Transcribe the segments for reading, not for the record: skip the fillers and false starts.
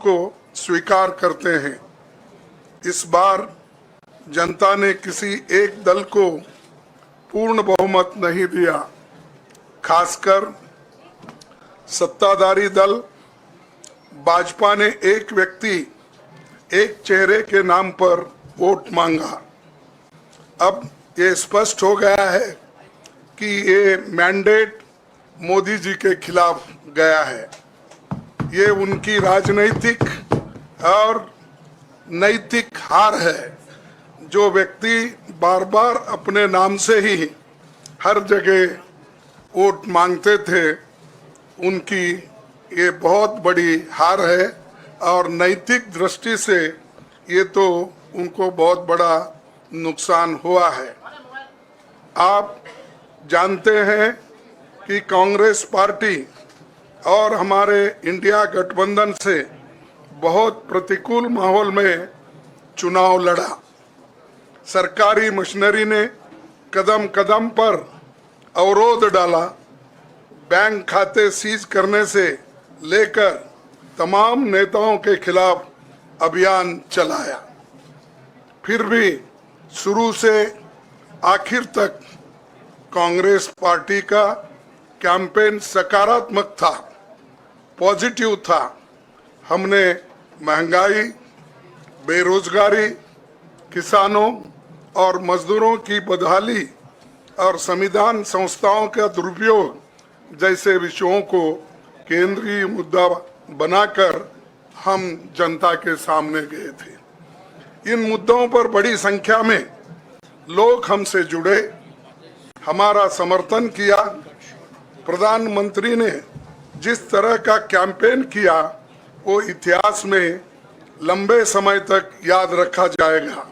को स्वीकार करते हैं। इस बार जनता ने किसी एक दल को पूर्ण बहुमत नहीं दिया। खासकर सत्ताधारी दल भाजपा ने एक व्यक्ति, एक चेहरे के नाम पर वोट मांगा। अब ये स्पष्ट हो गया है कि ये मैंडेट मोदी जी के खिलाफ गया है। ये उनकी राजनीतिक और नैतिक हार है। जो व्यक्ति बार बार अपने नाम से ही हर जगह वोट मांगते थे, उनकी ये बहुत बड़ी हार है और नैतिक दृष्टि से ये तो उनको बहुत बड़ा नुकसान हुआ है। आप जानते हैं कि कांग्रेस पार्टी और हमारे इंडिया गठबंधन से बहुत प्रतिकूल माहौल में चुनाव लड़ा। सरकारी मशीनरी ने कदम कदम पर अवरोध डाला। बैंक खाते सीज करने से लेकर तमाम नेताओं के खिलाफ अभियान चलाया। फिर भी शुरू से आखिर तक कांग्रेस पार्टी का कैंपेन सकारात्मक था, पॉजिटिव था। हमने महंगाई, बेरोजगारी, किसानों और मजदूरों की बदहाली और संविधान संस्थाओं का दुरुपयोग जैसे विषयों को केंद्रीय मुद्दा बनाकर हम जनता के सामने गए थे। इन मुद्दों पर बड़ी संख्या में लोग हमसे जुड़े, हमारा समर्थन किया। प्रधानमंत्री ने जिस तरह का कैंपेन किया वो इतिहास में लंबे समय तक याद रखा जाएगा।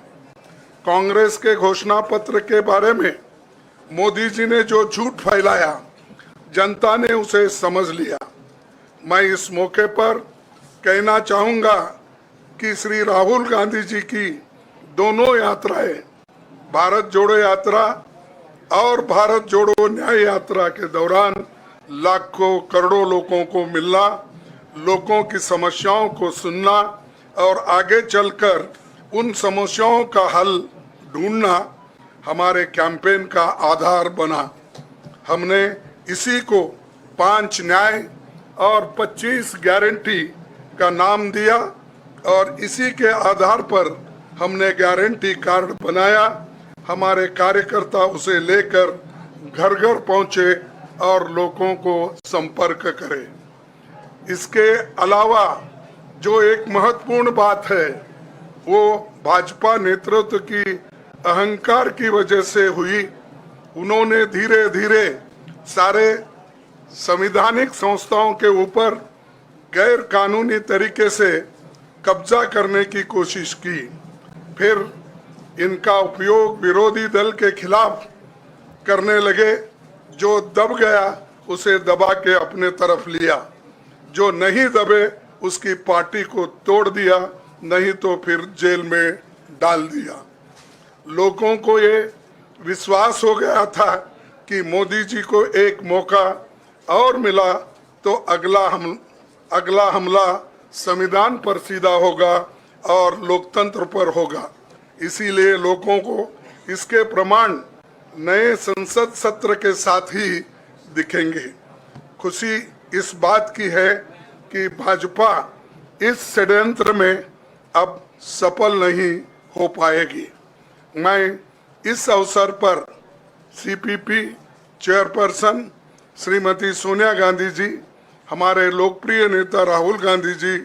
कांग्रेस के घोषणा पत्र के बारे में मोदी जी ने जो झूठ फैलाया, जनता ने उसे समझ लिया। मैं इस मौके पर कहना चाहूंगा कि श्री राहुल गांधी जी की दोनों यात्राएं, भारत जोड़ो यात्रा और भारत जोड़ो न्याय यात्रा के दौरान लाखों करोड़ों लोगों को मिलना, लोगों की समस्याओं को सुनना और आगे चलकर उन समस्याओं का हल ढूंढना हमारे कैंपेन का आधार बना। हमने इसी को 5 न्याय और 25 गारंटी का नाम दिया और इसी के आधार पर हमने गारंटी कार्ड बनाया। हमारे कार्यकर्ता उसे लेकर घर घर पहुंचे और लोगों को संपर्क करें। इसके अलावा जो एक महत्वपूर्ण बात है वो भाजपा नेतृत्व की अहंकार की वजह से हुई। उन्होंने धीरे धीरे सारे संवैधानिक संस्थाओं के ऊपर गैर कानूनी तरीके से कब्जा करने की कोशिश की। फिर इनका उपयोग विरोधी दल के खिलाफ करने लगे। जो दब गया उसे दबा के अपने तरफ लिया, जो नहीं दबे उसकी पार्टी को तोड़ दिया, नहीं तो फिर जेल में डाल दिया। लोगों को ये विश्वास हो गया था कि मोदी जी को एक मौका और मिला तो अगला हमला संविधान पर सीधा होगा और लोकतंत्र पर होगा। इसीलिए लोगों को इसके प्रमाण नए संसद सत्र के साथ ही दिखेंगे। खुशी इस बात की है कि भाजपा इस षड्यंत्र में अब सफल नहीं हो पाएगी। मैं इस अवसर पर सीपीपी चेयरपर्सन श्रीमती सोनिया गांधी जी, हमारे लोकप्रिय नेता राहुल गांधी जी,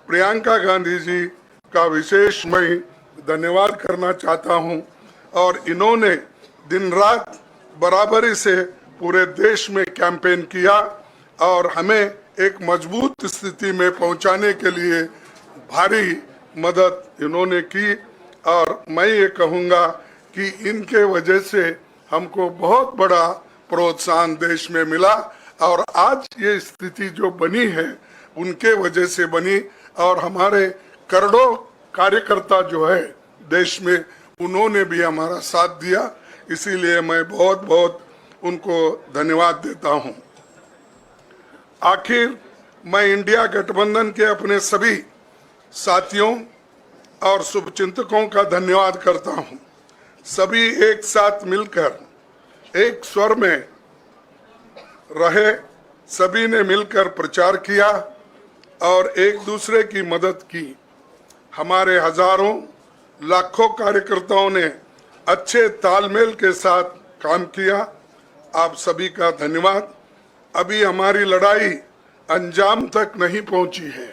प्रियंका गांधी जी का विशेष मैं धन्यवाद करना चाहता हूं। और इन्होंने दिन रात बराबरी से पूरे देश में कैंपेन किया और हमें एक मजबूत स्थिति में पहुंचाने के लिए भारी मदद इन्होंने की। और मैं ये कहूँगा कि इनके वजह से हमको बहुत बड़ा प्रोत्साहन देश में मिला और आज ये स्थिति जो बनी है उनके वजह से बनी। और हमारे करोड़ों कार्यकर्ता जो है देश में, उन्होंने भी हमारा साथ दिया। इसीलिए मैं बहुत बहुत उनको धन्यवाद देता हूं। आखिर मैं इंडिया गठबंधन के अपने सभी साथियों और शुभचिंतकों का धन्यवाद करता हूं। सभी एक साथ मिलकर एक स्वर में रहे, सभी ने मिलकर प्रचार किया और एक दूसरे की मदद की। हमारे हजारों लाखों कार्यकर्ताओं ने अच्छे तालमेल के साथ काम किया। आप सभी का धन्यवाद। अभी हमारी लड़ाई अंजाम तक नहीं पहुंची है।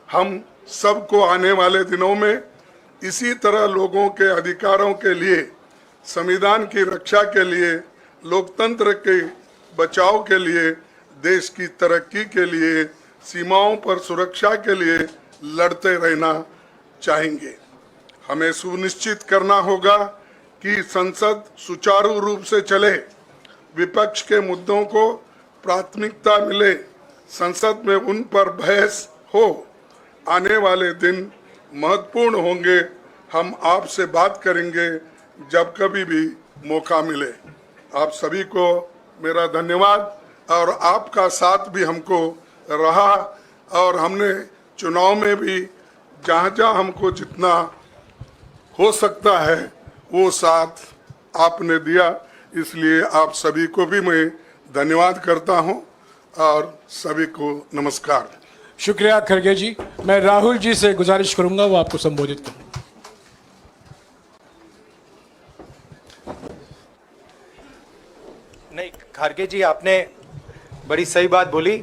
हम सबको आने वाले दिनों में इसी तरह लोगों के अधिकारों के लिए, संविधान की रक्षा के लिए, लोकतंत्र के बचाव के लिए, देश की तरक्की के लिए, सीमाओं पर सुरक्षा के लिए लड़ते रहना चाहेंगे। हमें सुनिश्चित करना होगा कि संसद सुचारू रूप से चले, विपक्ष के मुद्दों को प्राथमिकता मिले, संसद में उन पर बहस हो। आने वाले दिन महत्वपूर्ण होंगे। हम आपसे बात करेंगे जब कभी भी मौका मिले। आप सभी को मेरा धन्यवाद और आपका साथ भी हमको रहा और हमने चुनाव में भी जहाँ जहाँ हमको जितना हो सकता है वो साथ आपने दिया, इसलिए आप सभी को भी मैं धन्यवाद करता हूँ और सभी को नमस्कार। शुक्रिया खड़गे जी। मैं राहुल जी से गुजारिश करूंगा वो आपको संबोधित करें। नहीं, खड़गे जी आपने बड़ी सही बात बोली।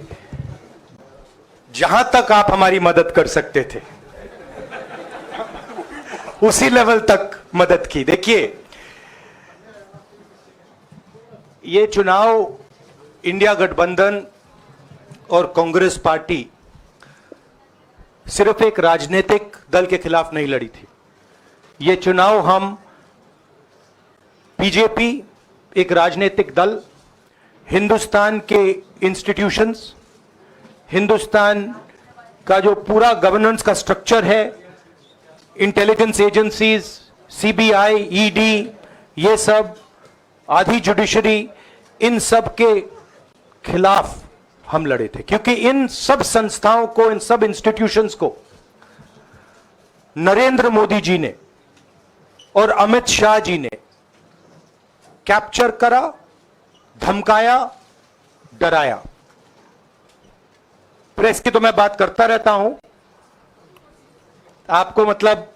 जहां तक आप हमारी मदद कर सकते थे उसी लेवल तक मदद की। देखिए, ये चुनाव इंडिया गठबंधन और कांग्रेस पार्टी सिर्फ एक राजनीतिक दल के खिलाफ नहीं लड़ी थी। ये चुनाव हम बीजेपी, एक राजनीतिक दल, हिंदुस्तान के इंस्टीट्यूशंस, हिंदुस्तान का जो पूरा गवर्नेंस का स्ट्रक्चर है, इंटेलिजेंस एजेंसीज, सीबीआई, ईडी, ये सब, आधी जुडिशरी, इन सब के खिलाफ हम लड़े थे। क्योंकि इन सब संस्थाओं को, इन सब इंस्टीट्यूशंस को नरेंद्र मोदी जी ने और अमित शाह जी ने कैप्चर करा, धमकाया, डराया। प्रेस की तो मैं बात करता रहता हूं। आपको मतलब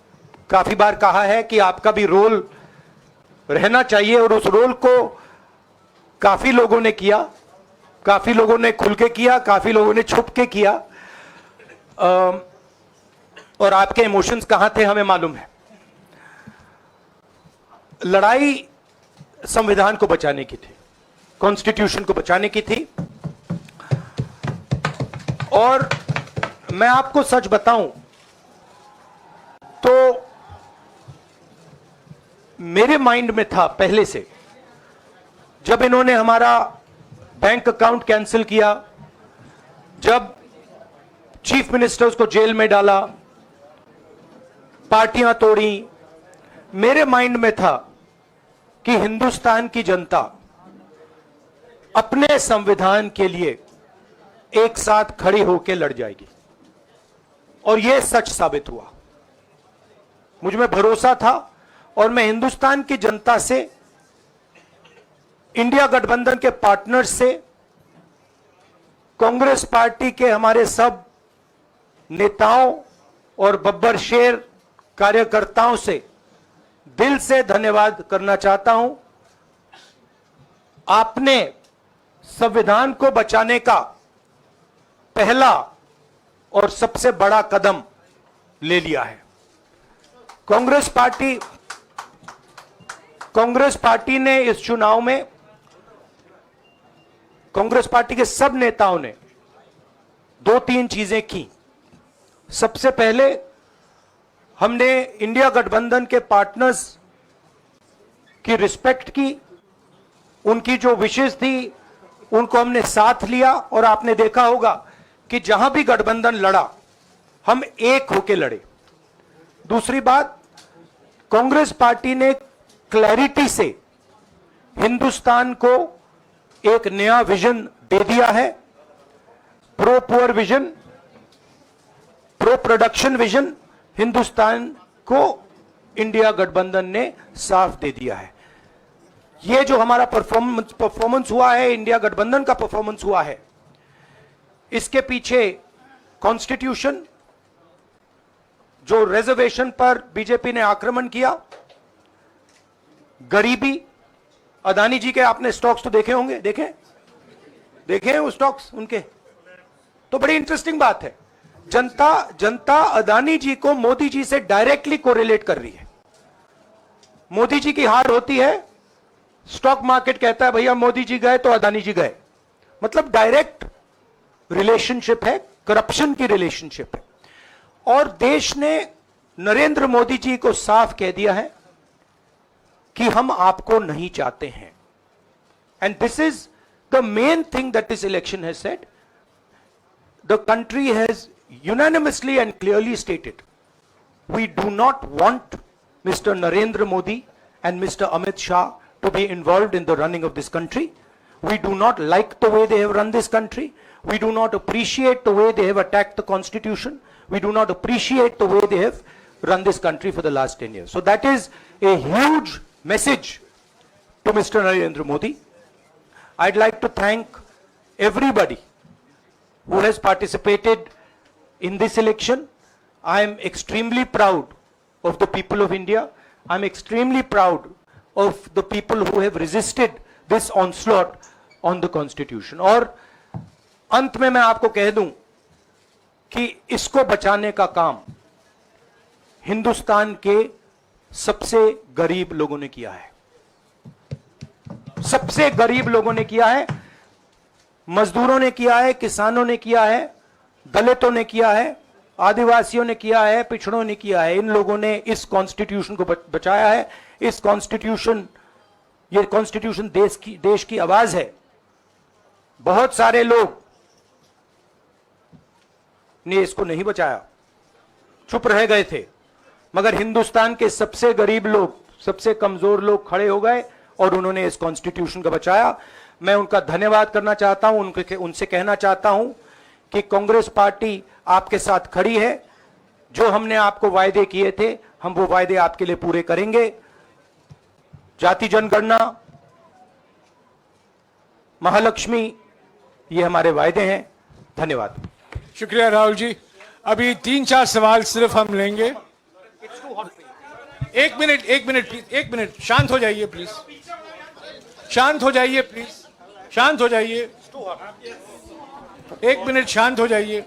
काफी बार कहा है कि आपका भी रोल रहना चाहिए और उस रोल को काफी लोगों ने किया, काफी लोगों ने खुल के किया, काफी लोगों ने छुप के किया। और आपके इमोशंस कहां थे हमें मालूम है। लड़ाई संविधान को बचाने की थी, कॉन्स्टिट्यूशन को बचाने की थी। और मैं आपको सच बताऊं तो मेरे माइंड में था पहले से, जब इन्होंने हमारा बैंक अकाउंट कैंसिल किया, जब चीफ मिनिस्टर्स को जेल में डाला, पार्टियां तोड़ी, मेरे माइंड में था कि हिंदुस्तान की जनता अपने संविधान के लिए एक साथ खड़ी होकर लड़ जाएगी। और यह सच साबित हुआ। मुझ में भरोसा था और मैं हिंदुस्तान की जनता से, इंडिया गठबंधन के पार्टनर्स से, कांग्रेस पार्टी के हमारे सब नेताओं और बब्बर शेर कार्यकर्ताओं से दिल से धन्यवाद करना चाहता हूं। आपने संविधान को बचाने का पहला और सबसे बड़ा कदम ले लिया है। कांग्रेस पार्टी ने इस चुनाव में, कांग्रेस पार्टी के सब नेताओं ने 2-3 चीजें की। सबसे पहले हमने इंडिया गठबंधन के पार्टनर्स की रिस्पेक्ट की, उनकी जो विशेष थी उनको हमने साथ लिया। और आपने देखा होगा कि जहां भी गठबंधन लड़ा हम एक होकर लड़े। दूसरी बात, कांग्रेस पार्टी ने क्लैरिटी से हिंदुस्तान को एक नया विजन दे दिया है, pro poor vision, pro production vision Hindustan को इंडिया गठबंधन ने साफ दे दिया है। ये जो हमारा परफॉर्मेंस हुआ है, इंडिया गठबंधन का परफॉर्मेंस हुआ है, इसके पीछे कॉन्स्टिट्यूशन, जो रिजर्वेशन पर बीजेपी ने आक्रमण किया, गरीबी, अदानी जी के आपने स्टॉक्स तो देखे होंगे, देखे हैं वो स्टॉक्स उनके, तो बड़ी इंटरेस्टिंग बात है। जनता अदानी जी को मोदी जी से डायरेक्टली कोरिलेट कर रही है। मोदी जी की हार होती है, स्टॉक मार्केट कहता है भैया मोदी जी गए तो अदानी जी गए, मतलब डायरेक्ट रिलेशनशिप है, करप्शन की रिलेशनशिप है। और देश ने नरेंद्र मोदी जी को साफ कह दिया है कि हम आपको नहीं चाहते हैं। And this is the main thing that this election has said. The country has unanimously and clearly stated, we do not want Mr. Narendra Modi and Mr. Amit Shah to be involved in the running of this country. We do not like the way they have run this country. We do not appreciate the way they have attacked the constitution. We do not appreciate the way they have run this country for the last 10 years. So that is a huge message to Mr. Narendra Modi. I'd like to thank everybody who has participated in this election. I am extremely proud of the people of India. I am extremely proud of the people who have resisted this onslaught on the constitution. और अंत में मैं आपको कह दूं कि इसको बचाने का काम हिंदुस्तान के सबसे गरीब लोगों ने किया है, सबसे गरीब लोगों ने किया है, मजदूरों ने किया है, किसानों ने किया है, दलितों ने किया है, आदिवासियों ने किया है, पिछड़ों ने किया है। इन लोगों ने इस कॉन्स्टिट्यूशन को बचाया है। इस कॉन्स्टिट्यूशन, ये कॉन्स्टिट्यूशन देश की आवाज है। बहुत सारे लोग ने इसको नहीं बचाया, चुप रह गए थे, मगर हिंदुस्तान के सबसे गरीब लोग, सबसे कमजोर लोग खड़े हो गए और उन्होंने इस कॉन्स्टिट्यूशन को बचाया। मैं उनका धन्यवाद करना चाहता हूं, उनसे कहना चाहता हूं कि कांग्रेस पार्टी आपके साथ खड़ी है। जो हमने आपको वायदे किए थे, हम वो वायदे आपके लिए पूरे करेंगे। जाति जनगणना, महालक्ष्मी, ये हमारे वायदे हैं। धन्यवाद। शुक्रिया राहुल जी। अभी 3-4 सवाल सिर्फ हम लेंगे। एक मिनट प्लीज, एक मिनट, शांत हो जाइए प्लीज, शांत हो जाइए प्लीज, शांत हो जाइए, एक मिनट शांत हो जाइए।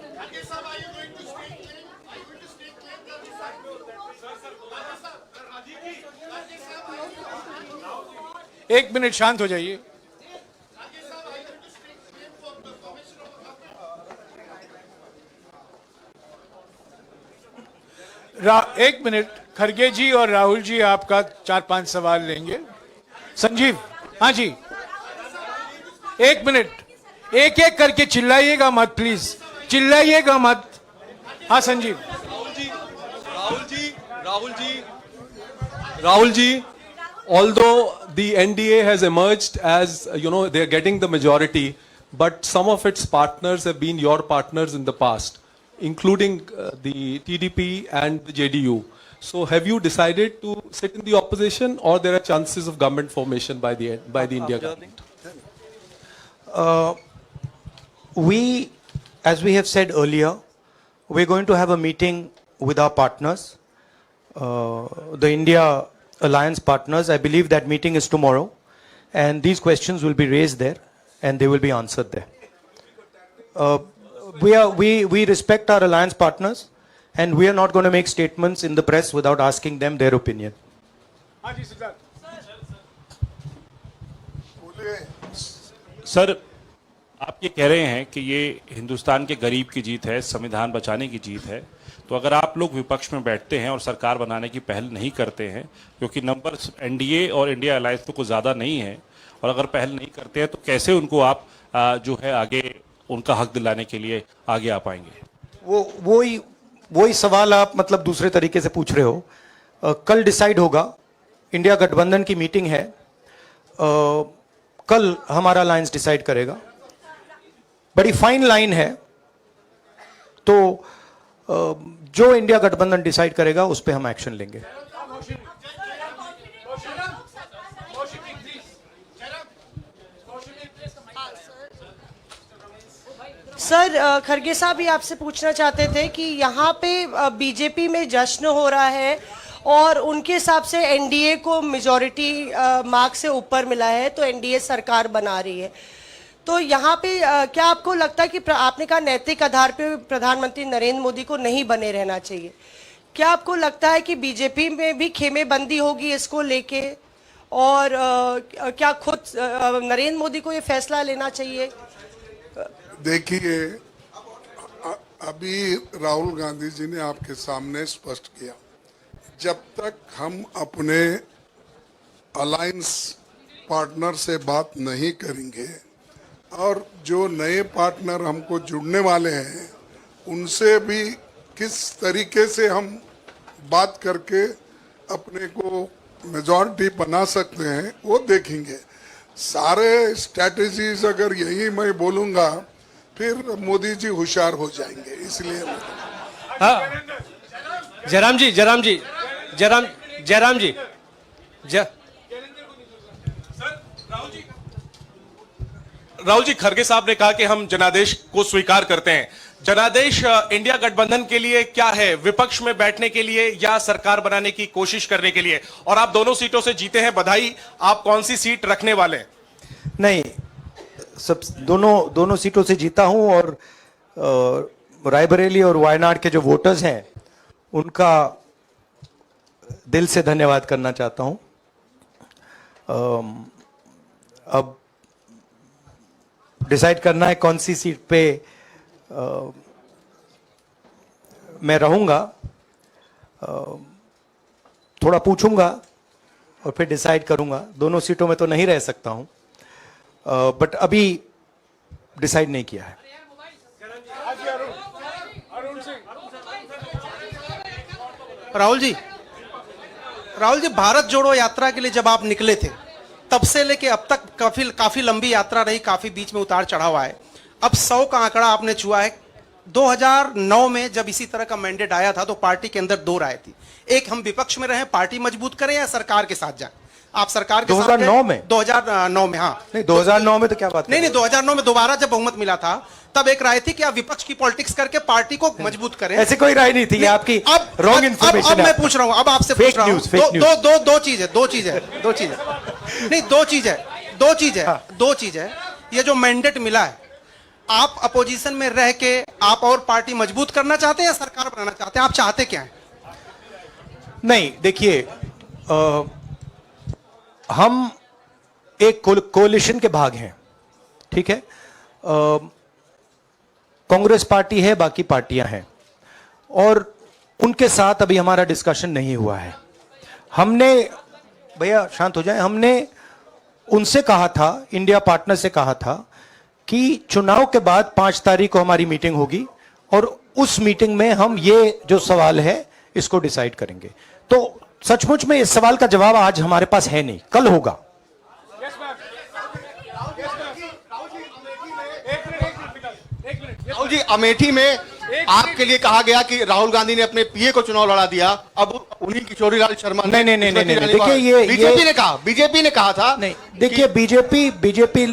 एक मिनट शांत हो जाइए। एक मिनट, खड़गे जी और राहुल जी आपका 4-5 सवाल लेंगे। संजीव, हाँ जी, एक मिनट, एक एक करके चिल्लाइएगा मत प्लीज, चिल्लाइएगा मत। हाँ Sanjeev. Rahul ji, although the NDA has emerged as, they are getting the majority, but some of its partners have been your partners in the past, including the TDP and the JDU. So have you decided to sit in the opposition, or there are chances of government formation by the India government? We, as we have said earlier, we're going to have a meeting with our partners, the India Alliance partners. I believe that meeting is tomorrow, and these questions will be raised there and they will be answered there. We respect our alliance partners, and we are not going to make statements in the press without asking them their opinion. Sir, आप ये कह रहे हैं कि ये हिंदुस्तान के गरीब की जीत है, संविधान बचाने की जीत है, तो अगर आप लोग विपक्ष में बैठते हैं और सरकार बनाने की पहल नहीं करते हैं, क्योंकि नंबर एनडीए और इंडिया अलायंस तो कुछ ज़्यादा नहीं है, और अगर पहल नहीं करते हैं तो कैसे उनको आप जो है आगे उनका हक दिलाने के लिए आगे आ पाएंगे? वही सवाल आप मतलब दूसरे तरीके से पूछ रहे हो। कल डिसाइड होगा, इंडिया गठबंधन की मीटिंग है, कल हमारा अलायंस डिसाइड करेगा। बड़ी फाइन लाइन है, तो जो इंडिया गठबंधन डिसाइड करेगा उस पर हम एक्शन लेंगे। सर, खरगे साहब ये आपसे पूछना चाहते थे कि यहाँ पे बीजेपी में जश्न हो रहा है और उनके हिसाब से एनडीए को मेजॉरिटी मार्क से ऊपर मिला है, तो एनडीए सरकार बना रही है। तो यहाँ पे क्या आपको लगता है कि आपने कहा नैतिक आधार पे प्रधानमंत्री नरेंद्र मोदी को नहीं बने रहना चाहिए, क्या आपको लगता है कि बीजेपी में भी खेमेबंदी होगी इसको लेके, और क्या खुद नरेंद्र मोदी को ये फैसला लेना चाहिए? देखिए, अभी राहुल गांधी जी ने आपके सामने स्पष्ट किया, जब तक हम अपने अलायंस पार्टनर से बात नहीं करेंगे और जो नए पार्टनर हमको जुड़ने वाले हैं उनसे भी किस तरीके से हम बात करके अपने को मेजॉरिटी बना सकते हैं वो देखेंगे। सारे स्ट्रैटेजीज अगर यही मैं बोलूँगा फिर मोदी जी होशियार हो जाएंगे, इसलिए जयराम जी राहुल जी, खरगे साहब ने कहा कि हम जनादेश को स्वीकार करते हैं। जनादेश इंडिया गठबंधन के लिए क्या है? विपक्ष में बैठने के लिए या सरकार बनाने की कोशिश करने के लिए? और आप दोनों सीटों से जीते हैं, बधाई। आप कौन सी सीट रखने वाले हैं? नहीं, सब दोनों सीटों से जीता हूं और रायबरेली और वायनाड के जो वोटर्स हैं उनका दिल से धन्यवाद करना चाहता हूं। अब डिसाइड करना है कौन सी सीट पे मैं रहूंगा, थोड़ा पूछूंगा और फिर डिसाइड करूंगा। दोनों सीटों में तो नहीं रह सकता हूं, बट अभी डिसाइड नहीं किया है। राहुल जी, भारत जोड़ो यात्रा के लिए जब आप निकले थे तब से लेके अब तक काफी लंबी यात्रा रही, काफी बीच में उतार चढ़ाव आए। अब 100 का आंकड़ा आपने छुआ है। 2009 में जब इसी तरह का मैंडेट आया था तो पार्टी के अंदर दो राय थी, एक हम विपक्ष में रहें, पार्टी मजबूत करें, या सरकार के साथ जाएं। आप सरकार के 2009 में 2009 में हाँ नहीं, 2009 में तो क्या बात नहीं 2009 में दोबारा जब बहुमत मिला था तब एक राय थी कि आप विपक्ष की पॉलिटिक्स करके पार्टी को मजबूत करें। ऐसी कोई राय नहीं थी, ये आपकी रॉन्ग इन्फॉर्मेशन है। मैं पूछ रहा हूं, अब आपसे पूछ रहा हूं, दो चीज है। ये जो मैंडेट मिला है, आप अपोजिशन में रह के आप और पार्टी मजबूत करना चाहते हैं या सरकार बनाना चाहते हैं? आप चाहते क्या है? नहीं, देखिए, हम एक कोलिशन के भाग हैं, ठीक है। कांग्रेस पार्टी है, बाकी पार्टियां हैं, और उनके साथ अभी हमारा डिस्कशन नहीं हुआ है। हमने, भैया शांत हो जाए, हमने उनसे कहा था, इंडिया पार्टनर से कहा था कि चुनाव के बाद 5 तारीख को हमारी मीटिंग होगी और उस मीटिंग में हम ये जो सवाल है इसको डिसाइड करेंगे। तो सचमुच में इस सवाल का जवाब आज हमारे पास है नहीं, कल होगा। राहुल जी, अमेठी में आपके लिए कहा गया कि राहुल गांधी ने अपने पीए को चुनाव लड़ा दिया, अब उन्हीं किशोरीलाल शर्मा ने। नहीं, देखिए, ये बीजेपी ने कहा था। नहीं, देखिए, बीजेपी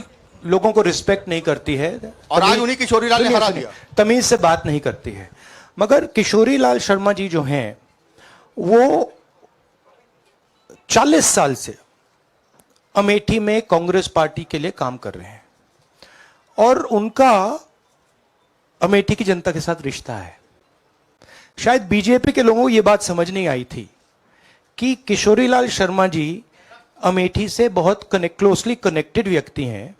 लोगों को रिस्पेक्ट नहीं करती है और आज उन्हीं किशोरीलाल ने हरा दिया, तमीज से बात नहीं करती है। मगर किशोरीलाल शर्मा जी जो हैं वो 40 साल से अमेठी में कांग्रेस पार्टी के लिए काम कर रहे हैं और उनका अमेठी की जनता के साथ रिश्ता है। शायद बीजेपी के लोगों को यह बात समझ नहीं आई थी कि किशोरीलाल शर्मा जी अमेठी से बहुत क्लोजली कनेक्टेड व्यक्ति हैं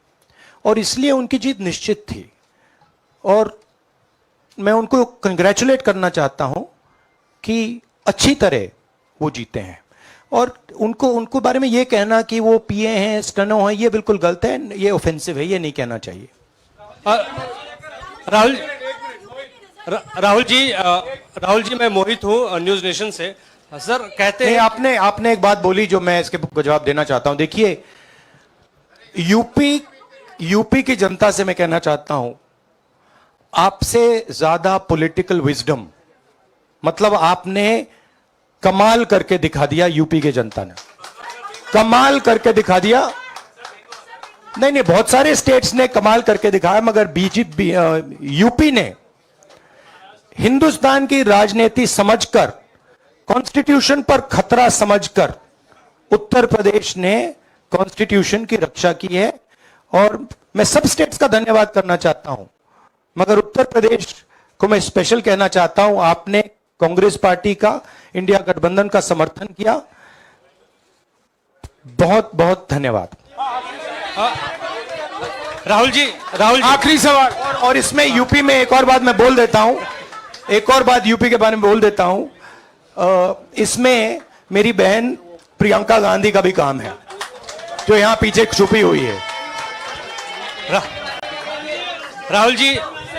और इसलिए उनकी जीत निश्चित थी। और मैं उनको कंग्रेचुलेट करना चाहता हूं कि अच्छी तरह वो जीते हैं। और उनको बारे में ये कहना कि वो पीए हैं, स्टनो हैं, ये बिल्कुल गलत है, ये ऑफेंसिव है, ये नहीं कहना चाहिए। राहुल जी, मैं मोहित हूं न्यूज नेशन से। सर, कहते हैं आपने एक बात बोली जो मैं इसके जवाब देना चाहता हूं। देखिए, यूपी की जनता से मैं कहना चाहता हूं, आपसे ज्यादा पॉलिटिकल विजडम मतलब आपने कमाल करके दिखा दिया, यूपी के जनता ने कमाल करके दिखा दिया। नहीं नहीं, बहुत सारे स्टेट्स ने कमाल करके दिखाया, मगर बीजेपी यूपी ने हिंदुस्तान की राजनीति समझकर, कॉन्स्टिट्यूशन पर खतरा समझकर उत्तर प्रदेश ने कॉन्स्टिट्यूशन की रक्षा की है। और मैं सब स्टेट्स का धन्यवाद करना चाहता हूं, मगर उत्तर प्रदेश को मैं स्पेशल कहना चाहता हूं, आपने कांग्रेस पार्टी का, इंडिया गठबंधन का समर्थन किया। बहुत बहुत धन्यवाद। राहुल जी आखिरी सवाल। और इसमें यूपी में एक और बात मैं बोल देता हूं, एक और बात यूपी के बारे में बोल देता हूं, इसमें मेरी बहन प्रियंका गांधी का भी काम है, जो यहां पीछे छुपी हुई है। राहुल जी,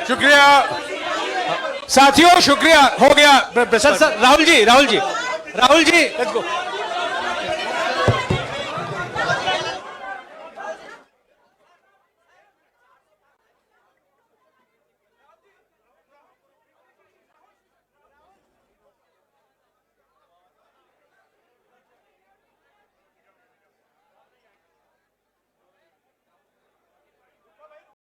शुक्रिया साथियों, शुक्रिया, हो गया। सर राहुल जी